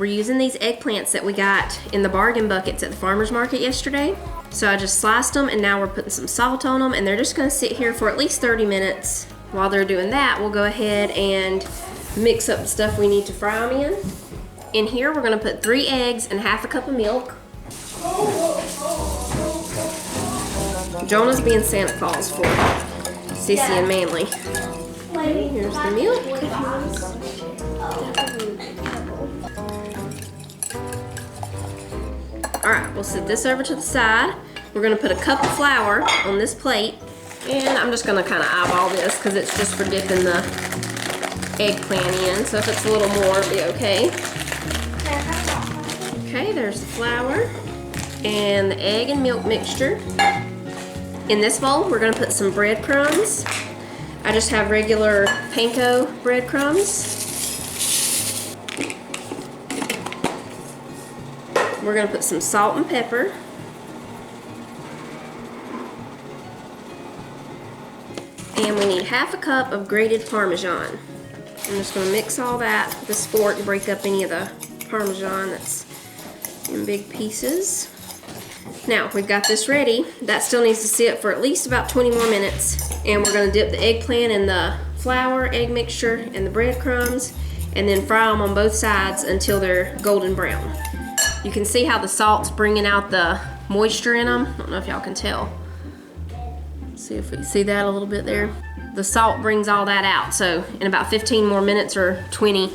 We're using these eggplants that we got in the bargain buckets at the farmer's market yesterday. So I just sliced them, and now we're putting some salt on them, and they're just gonna sit here for at least 30 minutes. While they're doing that, we'll go ahead and mix up the stuff we need to fry them in. In here, we're gonna put 3 eggs and half a cup of milk. Jonah's being Santa Claus for Sissy and Manly. Here's the milk. Alright, we'll set this over to the side. We're gonna put a cup of flour on this plate. And I'm just gonna kind of eyeball this because it's just for dipping the eggplant in. So if it's a little more, it'll be okay. Okay, there's the flour and the egg and milk mixture. In this bowl, we're gonna put some breadcrumbs. I just have regular panko breadcrumbs. We're gonna put some salt and pepper. And we need half a cup of grated Parmesan. I'm just gonna mix all that with this fork and break up any of the Parmesan that's in big pieces. Now, we've got this ready. That still needs to sit for at least about 20 more minutes. And we're gonna dip the eggplant in the flour, egg mixture, and the breadcrumbs, and then fry them on both sides until they're golden brown. You can see how the salt's bringing out the moisture in them. I don't know if y'all can tell. See if we see that a little bit there. The salt brings all that out. So in about 15 more minutes or 20,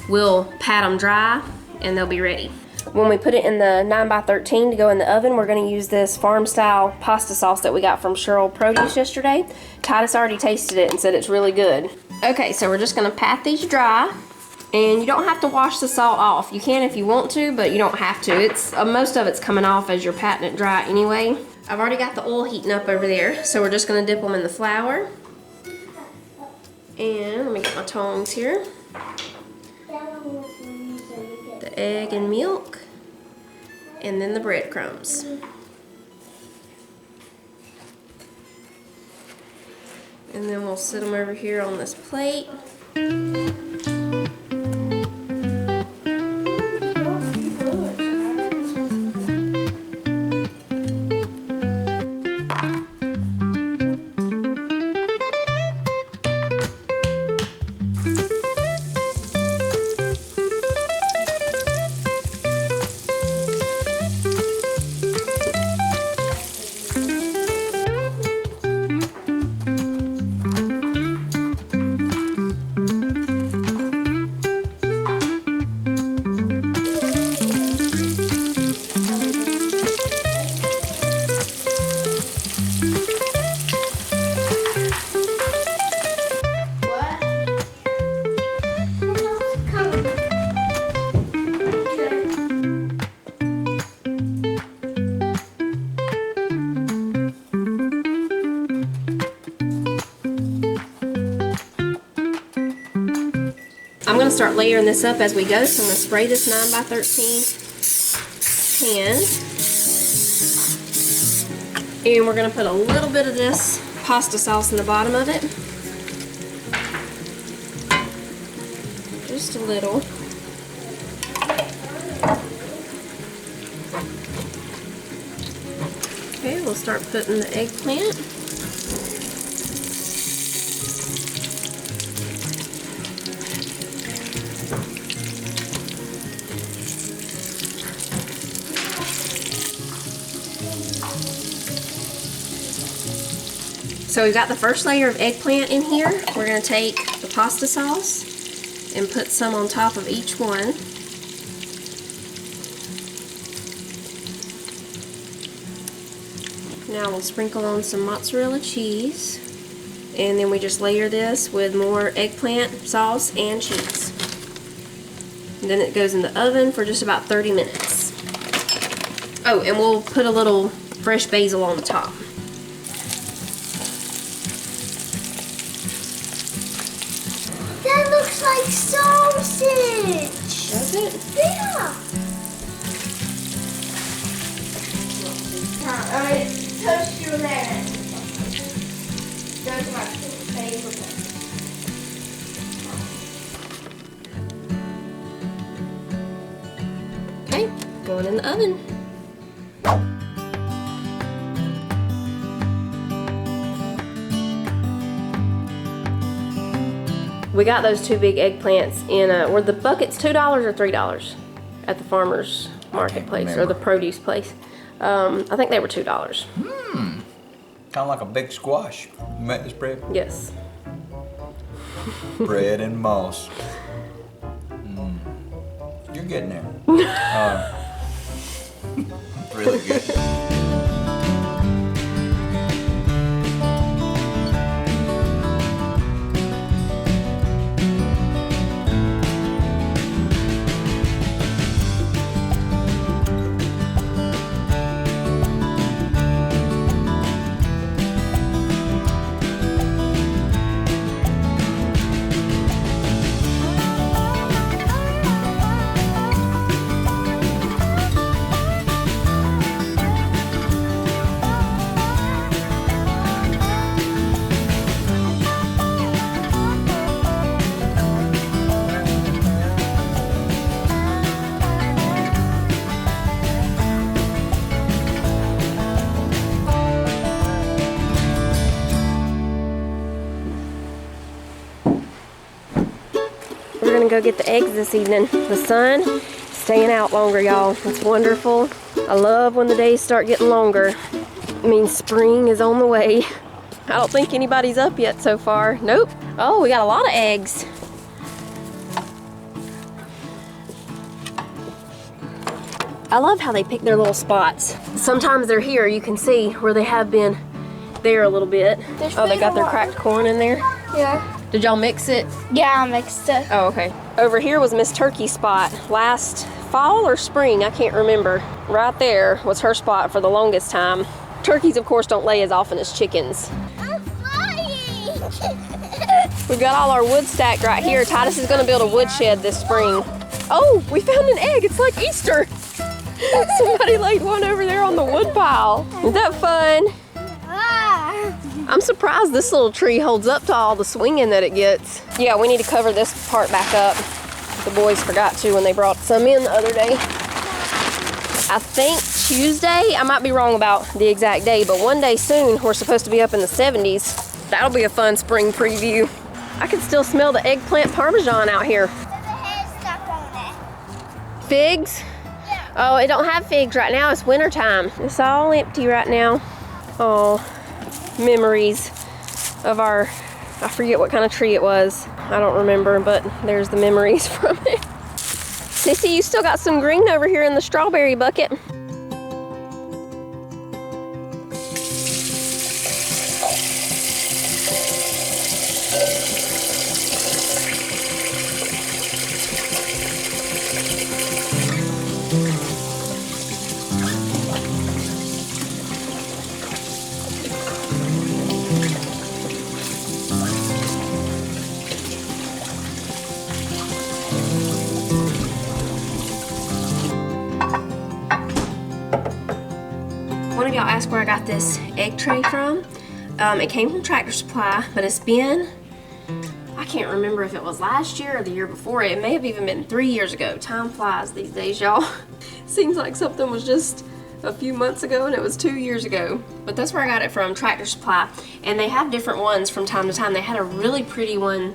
we'll pat them dry and they'll be ready. When we put it in the 9x13 to go in the oven, we're gonna use this farm style pasta sauce that we got from Cheryl Produce yesterday. Titus already tasted it and said it's really good. Okay, so we're just gonna pat these dry. And you don't have to wash the salt off. You can if you want to, but you don't have to. It's most of it's coming off as you're patting it dry anyway. I've already got the oil heating up over there, so we're just gonna dip them in the flour. And let me get my tongs here. The egg and milk, and then the breadcrumbs. And then we'll sit them over here on this plate. I'm going to start layering this up as we go, so I'm going to spray this 9x13 pan. And we're going to put a little bit of this pasta sauce in the bottom of it. Just a little. Okay, we'll start putting the eggplant. So we've got the first layer of eggplant in here. We're going to take the pasta sauce and put some on top of each one. Now we'll sprinkle on some mozzarella cheese, and then we just layer this with more eggplant sauce and cheese. And then it goes in the oven for just about 30 minutes. Oh, and we'll put a little fresh basil on the top. That looks like sausage. Does it? Yeah. Toast you there. Those are my favorite ones. going in the oven. We got those 2 big eggplants in were the buckets $2 or $3 at the farmer's marketplace or the produce place? I think they were $2. Kind of like a big squash. You make this bread? Yes. Bread and moss. You're getting there. Really good. We're gonna go get the eggs this evening. The sun is staying out longer, y'all. It's wonderful. I love when the days start getting longer. It means spring is on the way. I don't think anybody's up yet so far. Nope. Oh, we got a lot of eggs. I love how they pick their little spots. Sometimes they're here, you can see where they have been there a little bit. Oh, they got their cracked corn in there? Yeah. Did y'all mix it? Yeah, I mixed it. Oh, okay. Over here was Miss Turkey's spot last fall or spring, I can't remember. Right there was her spot for the longest time. Turkeys, of course, don't lay as often as chickens. I'm flying! We've got all our wood stacked right here. Titus is gonna build a woodshed this spring. Oh, we found an egg. It's like Easter. Somebody laid one over there on the wood pile. Isn't that fun? I'm surprised this little tree holds up to all the swinging that it gets. Yeah, we need to cover this part back up. The boys forgot to when they brought some in the other day. I think Tuesday, I might be wrong about the exact day, but one day soon we're supposed to be up in the 70s. That'll be a fun spring preview. I can still smell the eggplant Parmesan out here. There's a head stuck on it. Figs? Yeah. Oh, it don't have figs right now. It's winter time. It's all empty right now. Oh, memories of our, I forget what kind of tree it was. I don't remember, but there's the memories from it. Sissy, you still got some green over here in the strawberry bucket. One of y'all asked where I got this egg tray from. It came from Tractor Supply, but it's been, I can't remember if it was last year or the year before. It may have even been 3 years ago. Time flies these days, y'all. Seems like something was just a few months ago and it was 2 years ago. But that's where I got it from, Tractor Supply. And they have different ones from time to time. They had a really pretty one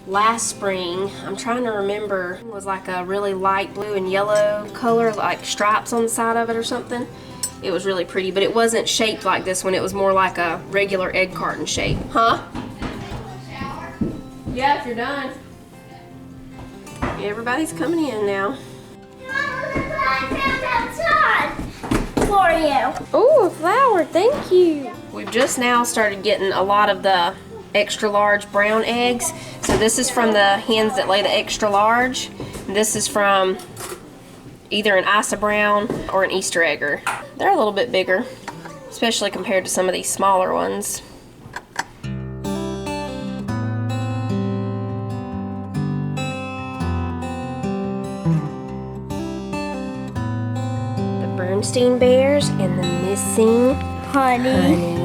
last spring. I'm trying to remember. It was like a really light blue and yellow color, like stripes on the side of it or something. It was really pretty, but it wasn't shaped like this one. It was more like a regular egg carton shape. Huh? Shower. Yeah, if you're done. Everybody's coming in now. I found outside for you. Oh, a flower, thank you. We've just now started getting a lot of the extra large brown eggs. So this is from the hens that lay the extra large. This is from either an Isa Brown or an Easter egger. They're a little bit bigger, especially compared to some of these smaller ones. The Bernstein Bears and the Missing Honey. Honey.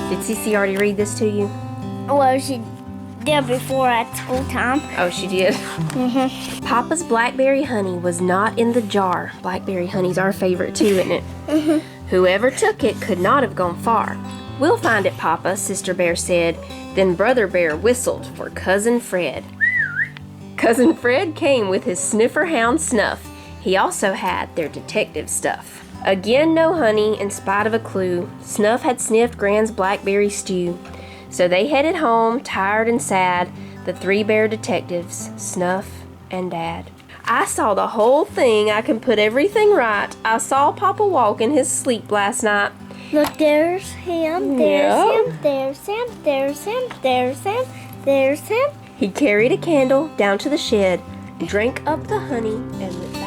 Did Cece already read this to you? Well, she there before at school time. Oh, she did? Papa's blackberry honey was not in the jar. Blackberry honey's our favorite too, isn't it? Whoever took it could not have gone far. We'll find it, Papa, Sister Bear said. Then Brother Bear whistled for Cousin Fred. Cousin Fred came with his sniffer hound Snuff. He also had their detective stuff. Again, no honey, in spite of a clue. Snuff had sniffed Gran's blackberry stew. So they headed home, tired and sad, the 3 bear detectives, Snuff and Dad. I saw the whole thing. I can put everything right. I saw Papa walk in his sleep last night. Look, there's him, there's him, there's him, there's him, there's him, there's him. He carried a candle down to the shed, drank up the honey, and went